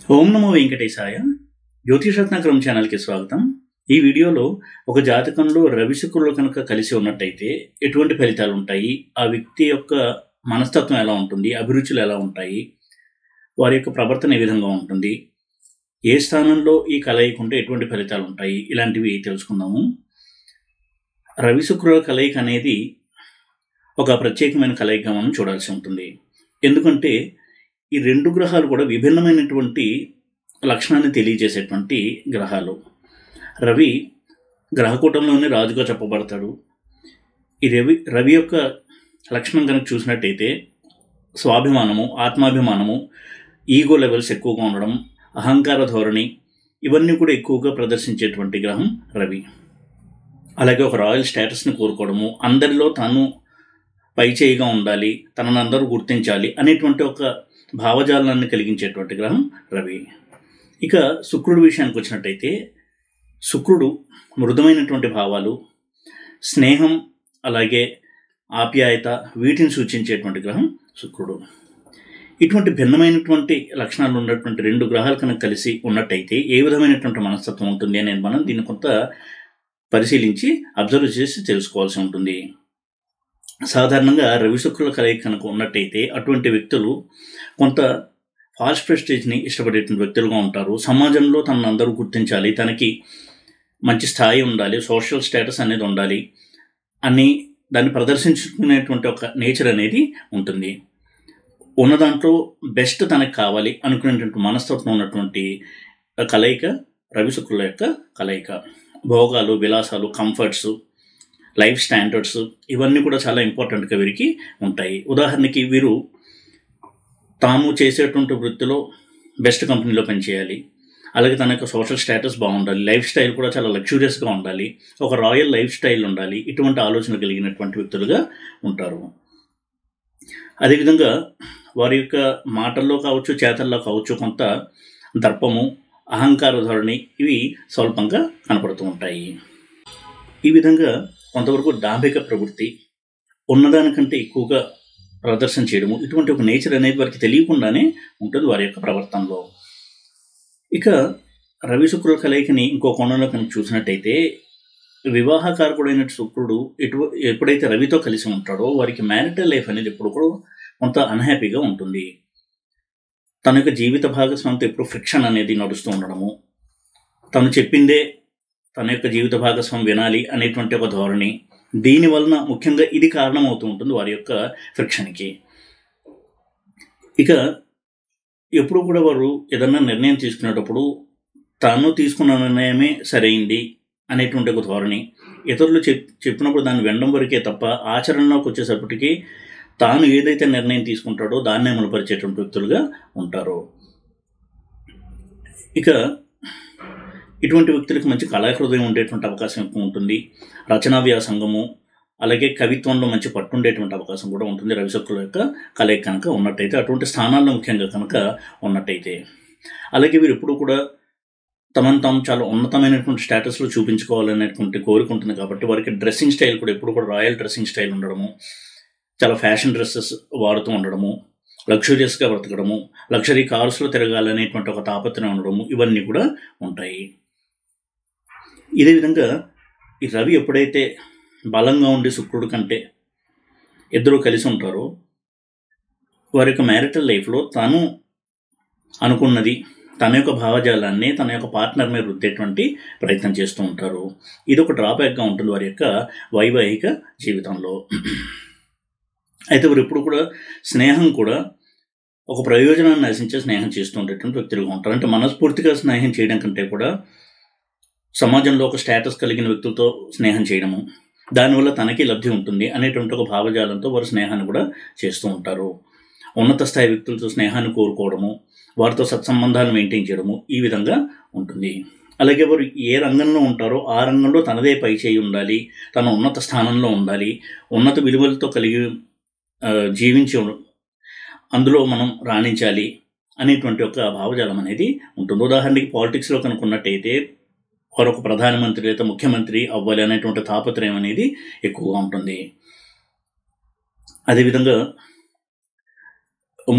ఓం నమో వెంకటేశాయ. జ్యోతిషరత్నాకరం ఛానల్కి స్వాగతం. ఈ వీడియోలో ఒక జాతకంలో రవి శుక్రులు కనుక కలిసి ఉన్నట్టయితే ఎటువంటి ఫలితాలు ఉంటాయి, ఆ వ్యక్తి యొక్క మనస్తత్వం ఎలా ఉంటుంది, అభిరుచులు ఎలా ఉంటాయి, వారి యొక్క ప్రవర్తన ఏ విధంగా ఉంటుంది, ఏ స్థానంలో ఈ కలయిక ఉంటే ఎటువంటి ఫలితాలు ఉంటాయి, ఇలాంటివి తెలుసుకుందాము. రవి శుక్రుల కలయిక అనేది ఒక ప్రత్యేకమైన కలయికగా మనం చూడాల్సి ఉంటుంది. ఎందుకంటే ఈ రెండు గ్రహాలు కూడా విభిన్నమైనటువంటి లక్షణాన్ని తెలియజేసేటువంటి గ్రహాలు. రవి గ్రహకూటంలోనే రాజుగా చెప్పబడతాడు. ఈ రవి యొక్క లక్షణం కనుక చూసినట్టయితే స్వాభిమానము, ఆత్మాభిమానము, ఈగో లెవెల్స్ ఎక్కువగా ఉండడం, అహంకార ధోరణి, ఇవన్నీ కూడా ఎక్కువగా ప్రదర్శించేటువంటి గ్రహం రవి. అలాగే ఒక రాయల్ స్టేటస్ని కోరుకోవడము, అందరిలో తాను పైచేయిగా ఉండాలి, తనను అందరూ గుర్తించాలి అనేటువంటి ఒక భావజాలాన్ని కలిగించేటువంటి గ్రహం రవి. ఇక శుక్రుడి విషయానికి వచ్చినట్టయితే శుక్రుడు మృదుమైనటువంటి భావాలు, స్నేహం, అలాగే ఆప్యాయత, వీటిని సూచించేటువంటి గ్రహం శుక్రుడు. ఇటువంటి భిన్నమైనటువంటి లక్షణాలు ఉన్నటువంటి రెండు గ్రహాలు కనుక కలిసి ఉన్నట్టయితే ఏ విధమైనటువంటి మనస్తత్వం ఉంటుంది అనేది మనం దీన్ని కొంత పరిశీలించి అబ్జర్వ్ చేసి తెలుసుకోవాల్సి ఉంటుంది. సాధారణంగా రవి శుక్రుల కలయిక కనుక ఉన్నట్టయితే అటువంటి వ్యక్తులు కొంత ఫాల్స్ ప్రెస్టేజ్ని ఇష్టపడేటువంటి వ్యక్తులుగా ఉంటారు. సమాజంలో తనను అందరూ గుర్తించాలి, తనకి మంచి స్థాయి ఉండాలి, సోషల్ స్టేటస్ అనేది ఉండాలి అని దాన్ని ప్రదర్శించుకునేటువంటి ఒక నేచర్ అనేది ఉంటుంది. ఉన్న దాంట్లో బెస్ట్ తనకు కావాలి అనుకునేటువంటి మనస్తత్వం ఉన్నటువంటి కలయిక రవి శుక్రుల యొక్క కలయిక. భోగాలు, విలాసాలు, కంఫర్ట్స్, లైఫ్ స్టాండర్డ్స్, ఇవన్నీ కూడా చాలా ఇంపార్టెంట్గా వీరికి ఉంటాయి. ఉదాహరణకి వీరు తాము చేసేటువంటి వృత్తిలో బెస్ట్ కంపెనీలో పనిచేయాలి, అలాగే తన యొక్క సోషల్ స్టేటస్ బాగుండాలి, లైఫ్ స్టైల్ కూడా చాలా లగ్జూరియస్గా ఉండాలి, ఒక రాయల్ లైఫ్ స్టైల్ ఉండాలి, ఇటువంటి ఆలోచన కలిగినటువంటి వ్యక్తులుగా ఉంటారు. అదేవిధంగా వారి యొక్క మాటల్లో కావచ్చు, చేతల్లో కావచ్చు కొంత దర్పము, అహంకార ధోరణి ఇవి స్వల్పంగా కనపడుతూ ఉంటాయి. ఈ విధంగా కొంతవరకు డాంబిక ప్రవృత్తి, ఉన్నదానికంటే ఎక్కువగా ప్రదర్శన చేయడము, ఇటువంటి ఒక నేచర్ అనేది వారికి తెలియకుండానే ఉంటుంది వారి యొక్క ప్రవర్తనలో. ఇక రవి శుక్రుల కలయికని ఇంకో కోణంలో కనుక చూసినట్టయితే వివాహకారకుడైన శుక్రుడు ఎప్పుడైతే రవితో కలిసి ఉంటాడో వారికి మ్యారిటల్ లైఫ్ అనేది ఎప్పుడు కూడా కొంత అన్హ్యాపీగా ఉంటుంది. తన యొక్క జీవిత భాగస్వామితో ఎప్పుడు ఫ్రిక్షన్ అనేది నడుస్తూ ఉండడము, తను చెప్పిందే తన యొక్క జీవిత భాగస్వామి వినాలి అనేటువంటి ఒక ధోరణి, దీనివలన ముఖ్యంగా ఇది కారణమవుతూ ఉంటుంది వారి యొక్క ఫ్రిక్షన్కి. ఇక ఎప్పుడు కూడా వారు ఏదన్నా నిర్ణయం తీసుకునేటప్పుడు తాను తీసుకున్న నిర్ణయమే సరైంది అనేటువంటి ఒక ధోరణి, ఇతరులు చెప్పినప్పుడు దాన్ని వినడం వరకే తప్ప ఆచరణలోకి వచ్చేసప్పటికి తాను ఏదైతే నిర్ణయం తీసుకుంటాడో దాన్ని అమలుపరిచేటువంటి వ్యక్తులుగా ఉంటారు. ఇక ఇటువంటి వ్యక్తులకు మంచి కళాహృదయం ఉండేటువంటి అవకాశం ఎక్కువ ఉంటుంది. రచనా వ్యాసంగము, అలాగే కవిత్వంలో మంచి పట్టు ఉండేటువంటి అవకాశం కూడా ఉంటుంది రవి శుక్రుల యొక్క కలయిక కనుక ఉన్నట్టయితే, అటువంటి స్థానాల్లో ముఖ్యంగా కనుక ఉన్నట్టయితే. అలాగే వీరు ఎప్పుడు కూడా తమను తాము చాలా ఉన్నతమైనటువంటి స్టేటస్లో చూపించుకోవాలనేటువంటి కోరిక ఉంటుంది కాబట్టి వారికి డ్రెస్సింగ్ స్టైల్ కూడా ఎప్పుడు కూడా రాయల్ డ్రెస్సింగ్ స్టైల్ ఉండడము, చాలా ఫ్యాషన్ డ్రెస్సెస్ వాడుతూ ఉండడము, లగ్జూరియస్గా బ్రతకడము, లగ్జరీ కార్స్లో తిరగాలనేటువంటి ఒక తాపత్రయం ఉండడము, ఇవన్నీ కూడా ఉంటాయి. ఇదే విధంగా ఈ రవి ఎప్పుడైతే బలంగా ఉండి శుక్రుడు కంటే ఇద్దరు కలిసి ఉంటారో వారి యొక్క మ్యారిటల్ లైఫ్లో తాను అనుకున్నది, తన యొక్క భావజాలాన్ని తన యొక్క పార్ట్నర్ మీద రుద్దేటువంటి ప్రయత్నం చేస్తూ ఉంటారు. ఇది ఒక డ్రాబ్యాక్గా ఉంటుంది వారి యొక్క వైవాహిక జీవితంలో. అయితే వారు ఎప్పుడు కూడా స్నేహం కూడా ఒక ప్రయోజనాన్ని ఆశించే స్నేహం చేస్తూ ఉండేటువంటి వ్యక్తులుగా ఉంటారు. అంటే మనస్ఫూర్తిగా స్నేహం చేయడం కంటే కూడా సమాజంలో ఒక స్టేటస్ కలిగిన వ్యక్తులతో స్నేహం చేయడము, దానివల్ల తనకి లబ్ధి ఉంటుంది అనేటువంటి ఒక భావజాలంతో వారు స్నేహాన్ని కూడా చేస్తూ ఉంటారు. ఉన్నత స్థాయి వ్యక్తులతో స్నేహాన్ని కోరుకోవడము, వారితో సత్సంబంధాలను మెయింటైన్ చేయడము, ఈ విధంగా ఉంటుంది. అలాగే వారు ఏ రంగంలో ఉంటారో ఆ రంగంలో తనదే పై చేయి ఉండాలి, తన ఉన్నత స్థానంలో ఉండాలి, ఉన్నత విలువలతో కలిగి జీవించి అందులో మనం రాణించాలి అనేటువంటి ఒక భావజాలం అనేది ఉంటుంది. ఉదాహరణకి పాలిటిక్స్లో కనుక్కున్నట్టయితే వారు ఒక ప్రధానమంత్రి లేదా ముఖ్యమంత్రి అవ్వాలి అనేటువంటి తాపత్రయం అనేది ఎక్కువగా ఉంటుంది. అదేవిధంగా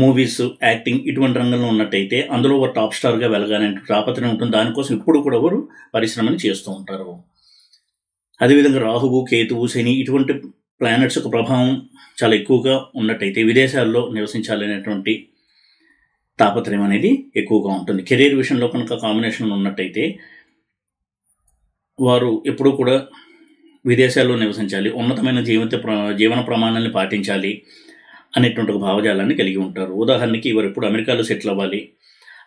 మూవీస్, యాక్టింగ్ ఇటువంటి రంగంలో ఉన్నట్టయితే అందులో ఒక టాప్ స్టార్గా వెలగానే తాపత్రయం ఉంటుంది. దానికోసం ఇప్పుడు కూడా వారు పరిశ్రమని చేస్తూ ఉంటారు. అదేవిధంగా రాహువు, కేతువు, శని ఇటువంటి ప్లానెట్స్ యొక్క ప్రభావం చాలా ఎక్కువగా ఉన్నట్టయితే విదేశాల్లో నివసించాలనేటువంటి తాపత్రయం అనేది ఎక్కువగా ఉంటుంది. కెరీర్ విషయంలో కనుక కాంబినేషన్ ఉన్నట్టయితే వారు ఎప్పుడూ కూడా విదేశాల్లో నివసించాలి, ఉన్నతమైన జీవన ప్రమాణాలను పాటించాలి అనేటువంటి ఒక భావజాలాన్ని కలిగి ఉంటారు. ఉదాహరణకి వారు ఎప్పుడు అమెరికాలో సెటిల్ అవ్వాలి,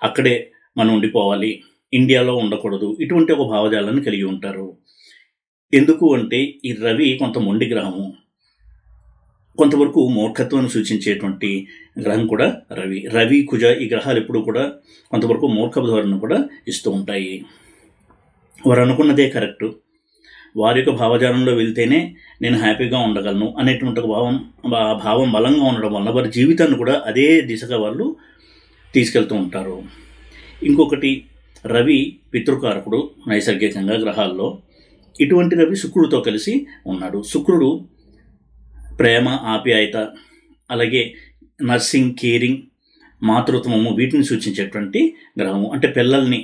అక్కడే మనం ఉండిపోవాలి, ఇండియాలో ఉండకూడదు, ఇటువంటి ఒక భావజాలాన్ని కలిగి ఉంటారు. ఎందుకు అంటే ఈ రవి కొంత మొండి గ్రహము, కొంతవరకు మూర్ఖత్వాన్ని సూచించేటువంటి గ్రహం కూడా రవి, కుజ ఈ గ్రహాలు ఎప్పుడు కూడా కొంతవరకు మూర్ఖపు ధోరణిని కూడా ఇస్తూ ఉంటాయి. వారు అనుకున్నదే కరెక్టు, వారి యొక్క భావజాలంలో వెళ్తేనే నేను హ్యాపీగా ఉండగలను అనేటువంటి ఒక భావం బలంగా ఉండడం వల్ల వారి జీవితాన్ని కూడా అదే దిశగా వాళ్ళు తీసుకెళ్తూ ఉంటారు. ఇంకొకటి, రవి పితృకారకుడు నైసర్గికంగా గ్రహాల్లో. ఇటువంటి రవి శుక్రుడితో కలిసి ఉన్నాడు. శుక్రుడు ప్రేమ, ఆప్యాయత, అలాగే నర్సింగ్, కేరింగ్, మాతృత్వము వీటిని సూచించేటువంటి గ్రహము. అంటే పిల్లల్ని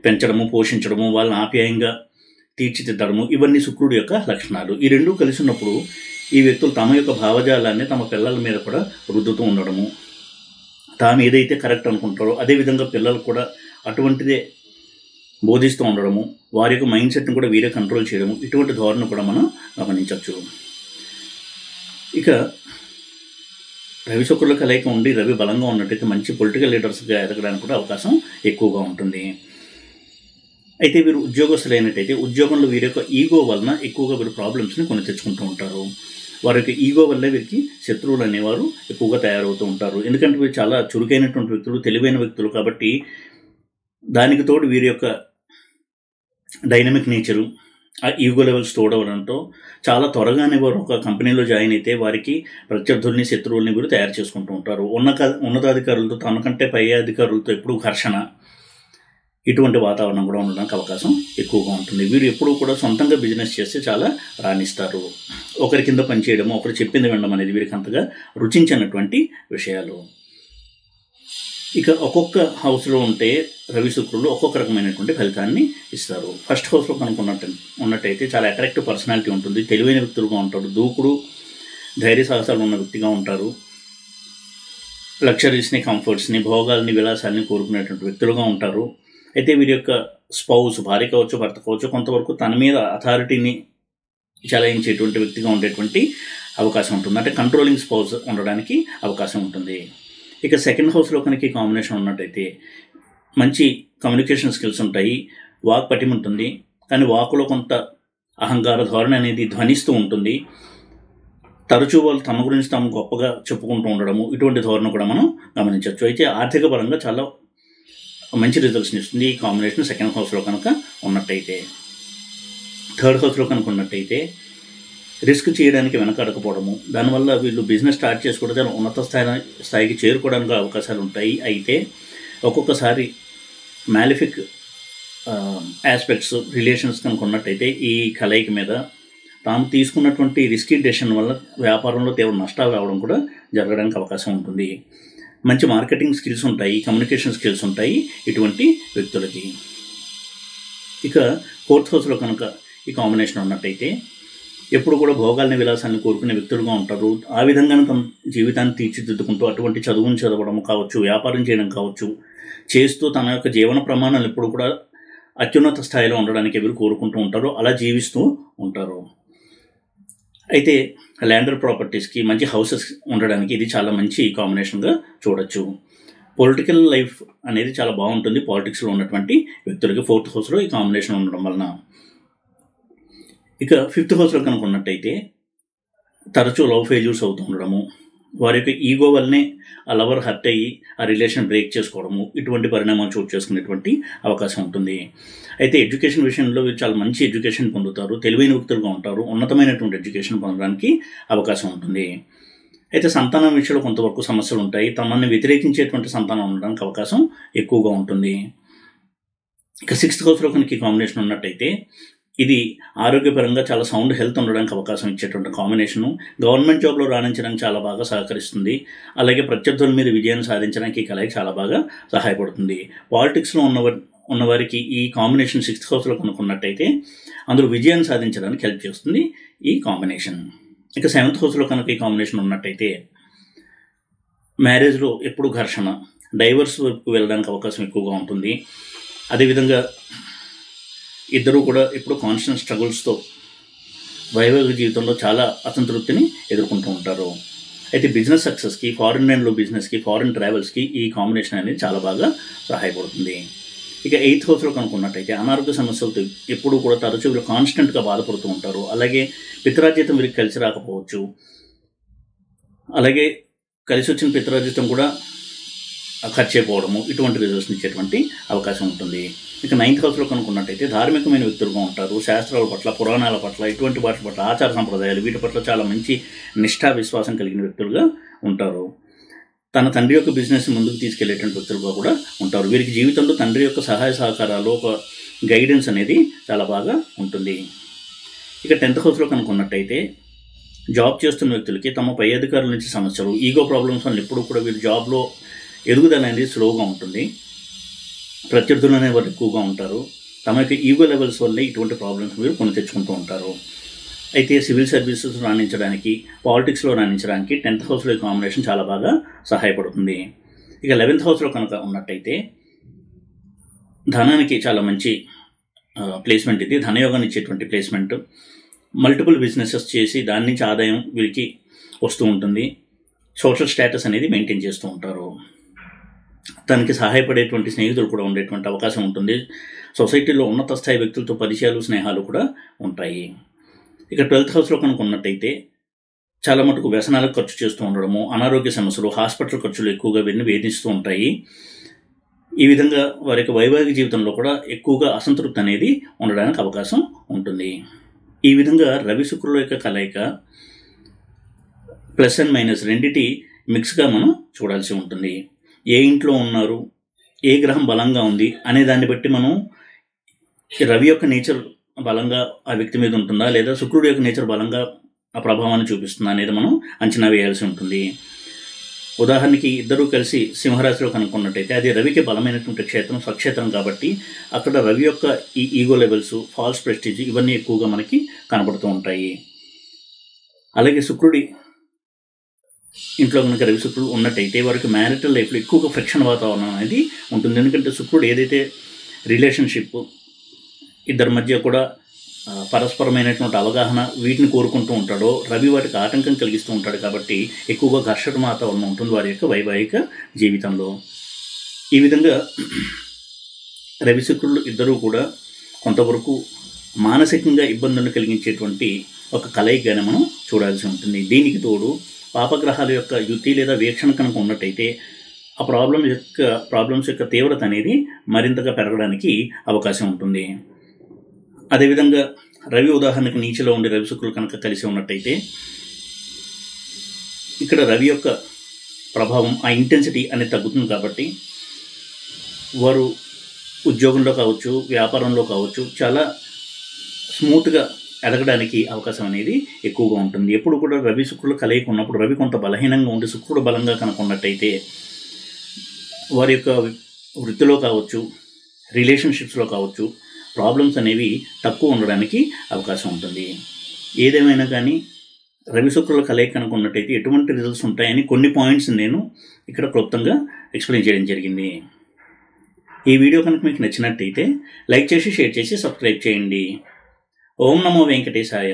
పెంచడము, పోషించడము, వాళ్ళని ఆప్యాయంగా తీర్చిదిద్దడము ఇవన్నీ శుక్రుడి యొక్క లక్షణాలు. ఈ రెండూ కలిసి ఉన్నప్పుడు ఈ వ్యక్తులు తమ యొక్క భావజాలాన్ని తమ పిల్లల మీద కూడా రుద్దుతూ ఉండడము, తాము ఏదైతే కరెక్ట్ అనుకుంటారో అదేవిధంగా పిల్లలు కూడా అటువంటిదే బోధిస్తూ ఉండడము, వారి యొక్క మైండ్ సెట్ని కూడా వీరే కంట్రోల్ చేయడము, ఇటువంటి ధోరణి కూడా మనం గమనించవచ్చు. ఇక రవి శుక్రుల కలయిక ఉండి రవి బలంగా ఉన్నట్టయితే మంచి పొలిటికల్ లీడర్స్గా ఎదగడానికి కూడా అవకాశం ఎక్కువగా ఉంటుంది. అయితే వీరు ఉద్యోగస్తులైనట్టయితే ఉద్యోగంలో వీరి యొక్క ఈగో వలన ఎక్కువగా వీరు ప్రాబ్లమ్స్ని కొని తెచ్చుకుంటూ ఉంటారు. వారి యొక్క ఈగో వల్లే వీరికి శత్రువులు అనేవారు ఎక్కువగా తయారవుతూ ఉంటారు. ఎందుకంటే వీరు చాలా చురుకైనటువంటి వ్యక్తులు, తెలివైన వ్యక్తులు కాబట్టి దానికి తోడు వీరి యొక్క డైనమిక్ నేచరు, ఆ ఈగో లెవెల్స్ తోడవడంతో చాలా త్వరగానే వారు ఒక కంపెనీలో జాయిన్ అయితే వారికి ప్రత్యర్థుల్ని, శత్రువుల్ని వీరు తయారు చేసుకుంటూ ఉంటారు. ఉన్నతాధికారులతో, తనకంటే పై అధికారులతో ఎప్పుడూ ఘర్షణ, ఇటువంటి వాతావరణం కూడా ఉండడానికి అవకాశం ఎక్కువగా ఉంటుంది. వీరు ఎప్పుడూ కూడా సొంతంగా బిజినెస్ చేస్తే చాలా రాణిస్తారు. ఒకరి కింద పనిచేయడము, ఒకరు చెప్పింది వినడం అనేది వీరికి అంతగా రుచించినటువంటి విషయాలు. ఇక ఒక్కొక్క హౌస్లో ఉంటే రవి శుక్రులు ఒక్కొక్క రకమైనటువంటి ఫలితాన్ని ఇస్తారు. ఫస్ట్ హౌస్లో కనుక ఉన్నట్టయితే చాలా అట్రాక్టివ్ పర్సనాలిటీ ఉంటుంది, తెలివైన వ్యక్తులుగా ఉంటారు, దూకుడు, ధైర్య సాహసాలు ఉన్న వ్యక్తిగా ఉంటారు, లగ్జరీస్ని, కంఫర్ట్స్ని, భోగాల్ని, విలాసాలని కోరుకునేటువంటి వ్యక్తులుగా ఉంటారు. అయితే వీరి యొక్క స్పౌస్, భార్య కావచ్చు, భర్త కావచ్చు, కొంతవరకు తన మీద అథారిటీని చలాయించేటువంటి వ్యక్తిగా ఉండేటువంటి అవకాశం ఉంటుంది. అంటే కంట్రోలింగ్ స్పౌస్ ఉండడానికి అవకాశం ఉంటుంది. ఇక సెకండ్ హౌస్లో కనుక ఈ కాంబినేషన్ ఉన్నట్టయితే మంచి కమ్యూనికేషన్ స్కిల్స్ ఉంటాయి, వాక్ పటిమ ఉంటుంది, కానీ వాకులో కొంత అహంకార ధోరణి అనేది ధ్వనిస్తూ ఉంటుంది. తరచూ వాళ్ళు తమ గురించి తాము గొప్పగా చెప్పుకుంటూ ఉండడము, ఇటువంటి ధోరణి కూడా మనం గమనించవచ్చు. అయితే ఆర్థిక పరంగా చాలా మంచి రిజల్ట్స్ని ఇస్తుంది ఈ కాంబినేషన్ సెకండ్ హౌస్లో కనుక ఉన్నట్టయితే. థర్డ్ హౌస్లో కనుక ఉన్నట్టయితే రిస్క్ చేయడానికి వెనకాడకపోవడము, దానివల్ల వీళ్ళు బిజినెస్ స్టార్ట్ చేసుకోవడం ఉన్నత స్థాయికి చేరుకోవడానికి అవకాశాలు ఉంటాయి. అయితే ఒక్కొక్కసారి మ్యాలిఫిక్ ఆస్పెక్ట్స్, రిలేషన్స్ కనుక ఉన్నట్టయితే ఈ కలయిక మీద తాము తీసుకున్నటువంటి రిస్కీ డెసిషన్ వల్ల వ్యాపారంలో తీవ్ర నష్టాలు రావడం కూడా జరగడానికి అవకాశం ఉంటుంది. మంచి మార్కెటింగ్ స్కిల్స్ ఉంటాయి, కమ్యూనికేషన్ స్కిల్స్ ఉంటాయి ఇటువంటి వ్యక్తులకి. ఇక ఫోర్త్ హౌస్లో కనుక ఈ కాంబినేషన్ ఉన్నట్టయితే ఎప్పుడు కూడా భోగాల్ని, విలాసాన్ని కోరుకునే వ్యక్తులుగా ఉంటారు. ఆ విధంగానే తమ జీవితాన్ని తీర్చిదిద్దుకుంటూ అటువంటి చదువును చదవడం కావచ్చు, వ్యాపారం చేయడం కావచ్చు చేస్తూ తన యొక్క జీవన ప్రమాణాలు ఎప్పుడు కూడా అత్యున్నత స్థాయిలో ఉండడానికి వీరు కోరుకుంటూ ఉంటారు, అలా జీవిస్తూ ఉంటారు. అయితే ల్యాండర్ ప్రాపర్టీస్కి, మంచి హౌసెస్ ఉండడానికి ఇది చాలా మంచి కాంబినేషన్గా చూడొచ్చు. పొలిటికల్ లైఫ్ అనేది చాలా బాగుంటుంది పాలిటిక్స్లో ఉన్నటువంటి వ్యక్తులకి ఫోర్త్ హౌస్లో ఈ కాంబినేషన్ ఉండడం వలన. ఇక ఫిఫ్త్ హౌస్లో కనుక ఉన్నట్టయితే తరచూ లవ్ ఫెయిల్యూర్స్ అవుతూ ఉండడము, వారి యొక్క ఈగో వల్లనే ఆ లవర్ హర్ట్ అయ్యి ఆ రిలేషన్ బ్రేక్ చేసుకోవడము, ఇటువంటి పరిణామాలు చోటు చేసుకునేటువంటి అవకాశం ఉంటుంది. అయితే ఎడ్యుకేషన్ విషయంలో వీరు చాలా మంచి ఎడ్యుకేషన్ పొందుతారు, తెలివైన వ్యక్తులుగా ఉంటారు, ఉన్నతమైనటువంటి ఎడ్యుకేషన్ పొందడానికి అవకాశం ఉంటుంది. అయితే సంతానం విషయంలో కొంతవరకు సమస్యలు ఉంటాయి, తమని వ్యతిరేకించేటువంటి సంతానం ఉండడానికి అవకాశం ఎక్కువగా ఉంటుంది. ఇక సిక్స్త్ హౌస్లో కనుక ఈ కాంబినేషన్ ఉన్నట్టయితే ఇది ఆరోగ్యపరంగా చాలా సౌండ్ హెల్త్ ఉండడానికి అవకాశం ఇచ్చేటువంటి కాంబినేషను. గవర్నమెంట్ జాబ్లో రాణించడానికి చాలా బాగా సహకరిస్తుంది. అలాగే ప్రత్యర్థుల మీద విజయాన్ని సాధించడానికి ఈ కలయిక చాలా బాగా సహాయపడుతుంది. పాలిటిక్స్లో ఉన్నవారికి ఈ కాంబినేషన్ 6th హౌస్లో కనుక్కున్నట్టయితే అందులో విజయాన్ని సాధించడానికి హెల్ప్ చేస్తుంది ఈ కాంబినేషన్. ఇక 7th హౌస్లో కనుక ఈ కాంబినేషన్ ఉన్నట్టయితే మ్యారేజ్లో ఎప్పుడు ఘర్షణ, డైవర్స్ వరకు వెళ్ళడానికి అవకాశం ఎక్కువగా ఉంటుంది. అదేవిధంగా ఇద్దరూ కూడా ఎప్పుడు కాన్స్టెంట్ స్ట్రగుల్స్తో వైవాహిక జీవితంలో చాలా అసంతృప్తిని ఎదుర్కొంటూ ఉంటారు. అయితే బిజినెస్ సక్సెస్కి, ఫారిన్ ల్యాండ్లో బిజినెస్కి, ఫారిన్ ట్రావెల్స్కి ఈ కాంబినేషన్ అనేది చాలా బాగా సహాయపడుతుంది. ఇక 8th హౌస్లో కనుక్కున్నట్టయితే అనారోగ్య సమస్యలతో ఎప్పుడూ కూడా తరచూ వీళ్ళు కాన్స్టెంట్గా బాధపడుతూ ఉంటారు. అలాగే పితరార్జితం వీరికి కలిసి రాకపోవచ్చు. అలాగే కలిసి వచ్చిన పితరార్జితం కూడా ఖర్చు అయిపోవడము, ఇటువంటి రిజల్ట్స్ ఇచ్చేటువంటి అవకాశం ఉంటుంది. ఇక 9th హౌస్లో కనుక్కున్నట్టయితే ధార్మికమైన వ్యక్తులుగా ఉంటారు. శాస్త్రాల పట్ల, పురాణాల పట్ల, ఇటువంటి వాటి పట్ల, ఆచార సంప్రదాయాలు వీటి పట్ల చాలా మంచి నిష్ఠా విశ్వాసం కలిగిన వ్యక్తులుగా ఉంటారు. తన తండ్రి యొక్క బిజినెస్ ముందుకు తీసుకెళ్లేటువంటి వ్యక్తులుగా కూడా ఉంటారు. వీరికి జీవితంలో తండ్రి యొక్క సహాయ సహకారాలు, ఒక గైడెన్స్ అనేది చాలా బాగా ఉంటుంది. ఇక 10th హౌస్లో కనుక్కున్నట్టయితే జాబ్ చేస్తున్న వ్యక్తులకి తమ పై అధికారుల నుంచి సమస్యలు, ఈగో ప్రాబ్లమ్స్ వల్ల ఎప్పుడూ కూడా వీరి జాబ్లో ఎదుగుదల అనేది స్లోగా ఉంటుంది. ప్రత్యర్థులు అనేవారు ఎక్కువగా ఉంటారు. తమ యొక్క ఈగో లెవెల్స్ వల్లే ఇటువంటి ప్రాబ్లమ్స్ మీరు కొని తెచ్చుకుంటూ ఉంటారు. అయితే సివిల్ సర్వీసెస్ రాణించడానికి, పాలిటిక్స్లో రాణించడానికి 10th హౌస్లో కాంబినేషన్ చాలా బాగా సహాయపడుతుంది. ఇక 11th హౌస్లో కనుక ఉన్నట్టయితే ధనానికి చాలా మంచి ప్లేస్మెంట్. ఇది ధనయోగాన్ని ఇచ్చేటువంటి ప్లేస్మెంట్. మల్టిపుల్ బిజినెసెస్ చేసి దాని నుంచి ఆదాయం వీరికి వస్తూ ఉంటుంది. సోషల్ స్టేటస్ అనేది మెయింటైన్ చేస్తూ ఉంటారు. తనకి సహాయపడేటువంటి స్నేహితులు కూడా ఉండేటువంటి అవకాశం ఉంటుంది. సొసైటీలో ఉన్నత స్థాయి వ్యక్తులతో పరిచయాలు, స్నేహాలు కూడా ఉంటాయి. ఇక 12th హౌస్లో కనుక ఉన్నట్టయితే చాలా మటుకు వ్యసనాలకు ఖర్చు చేస్తూ ఉండడము, అనారోగ్య సమస్యలు, హాస్పిటల్ ఖర్చులు ఎక్కువగా వీరిని వేధిస్తూ ఉంటాయి. ఈ విధంగా వారి యొక్క వైవాహిక జీవితంలో కూడా ఎక్కువగా అసంతృప్తి అనేది ఉండడానికి అవకాశం ఉంటుంది. ఈ విధంగా రవి శుక్రుల యొక్క కలయిక ప్లస్ అండ్ మైనస్ రెండిటి మిక్స్గా మనం చూడాల్సి ఉంటుంది. ఏ ఇంట్లో ఉన్నారు, ఏ గ్రహం బలంగా ఉంది అనే దాన్ని బట్టి మనం రవి యొక్క నేచర్ బలంగా ఆ వ్యక్తి మీద ఉంటుందా, లేదా శుక్రుడి యొక్క నేచర్ బలంగా ఆ ప్రభావాన్ని చూపిస్తుందా అనేది మనం అంచనా వేయాల్సి ఉంటుంది. ఉదాహరణకి ఇద్దరూ కలిసి సింహరాశిలో కనుక్కున్నట్టయితే అది రవికి బలమైనటువంటి క్షేత్రం, స్వక్షేత్రం కాబట్టి అక్కడ రవి యొక్క ఈ ఈగో లెవెల్స్, ఫాల్స్ ప్రెస్టీజ్ ఇవన్నీ ఎక్కువగా మనకి కనబడుతూ ఉంటాయి. అలాగే శుక్రుడి ఇంట్లో కనుక రవి శుక్రుడు ఉన్నట్టయితే వారికి మ్యారిటల్ లైఫ్లో ఎక్కువగా ఫ్రిక్షన్ వాతావరణం అనేది ఉంటుంది. ఎందుకంటే శుక్రుడు ఏదైతే రిలేషన్షిప్, ఇద్దరి మధ్య కూడా పరస్పరమైనటువంటి అవగాహన వీటిని కోరుకుంటూ ఉంటాడో రవి వాటికి ఆటంకం కలిగిస్తూ ఉంటాడు. కాబట్టి ఎక్కువగా ఘర్షణ వాతావరణం ఉంటుంది వారి యొక్క వైవాహిక జీవితంలో. ఈ విధంగా రవి శుక్రులు ఇద్దరూ కూడా కొంతవరకు మానసికంగా ఇబ్బందులను కలిగించేటువంటి ఒక కలయికగానే మనం చూడాల్సి ఉంటుంది. దీనికి తోడు పాపగ్రహాల యొక్క యుతి లేదా వీక్షణ కనుక ఉన్నట్టయితే ఆ ప్రాబ్లమ్స్ యొక్క తీవ్రత అనేది మరింతగా పెరగడానికి అవకాశం ఉంటుంది. అదేవిధంగా రవి ఉదాహరణకు నీచలో ఉండే రవి శుక్రులు కనుక కలిసి ఉన్నట్టయితే ఇక్కడ రవి యొక్క ప్రభావం, ఆ ఇంటెన్సిటీ అనేది తగ్గుతుంది. కాబట్టి వారు ఉద్యోగంలో కావచ్చు, వ్యాపారంలో కావచ్చు చాలా స్మూత్గా ఎదగడానికి అవకాశం అనేది ఎక్కువగా ఉంటుంది. ఎప్పుడు కూడా రవి శుక్రులు కలయిక ఉన్నప్పుడు రవి కొంత బలహీనంగా ఉండి శుక్రుడు బలంగా కనుక ఉన్నట్టయితే వారి యొక్క వృత్తిలో కావచ్చు, రిలేషన్షిప్స్లో కావచ్చు ప్రాబ్లమ్స్ అనేవి తక్కువ ఉండడానికి అవకాశం ఉంటుంది. ఏదేమైనా కానీ రవి శుక్రుల కలయిక కనుక ఉన్నట్టయితే ఎటువంటి రిజల్ట్స్ ఉంటాయని కొన్ని పాయింట్స్ నేను ఇక్కడ క్లుప్తంగా ఎక్స్ప్లెయిన్ చేయడం జరిగింది. ఈ వీడియో కనుక మీకు నచ్చినట్టయితే లైక్ చేసి, షేర్ చేసి, సబ్స్క్రైబ్ చేయండి. ఓం నమో వెంకటేశాయ.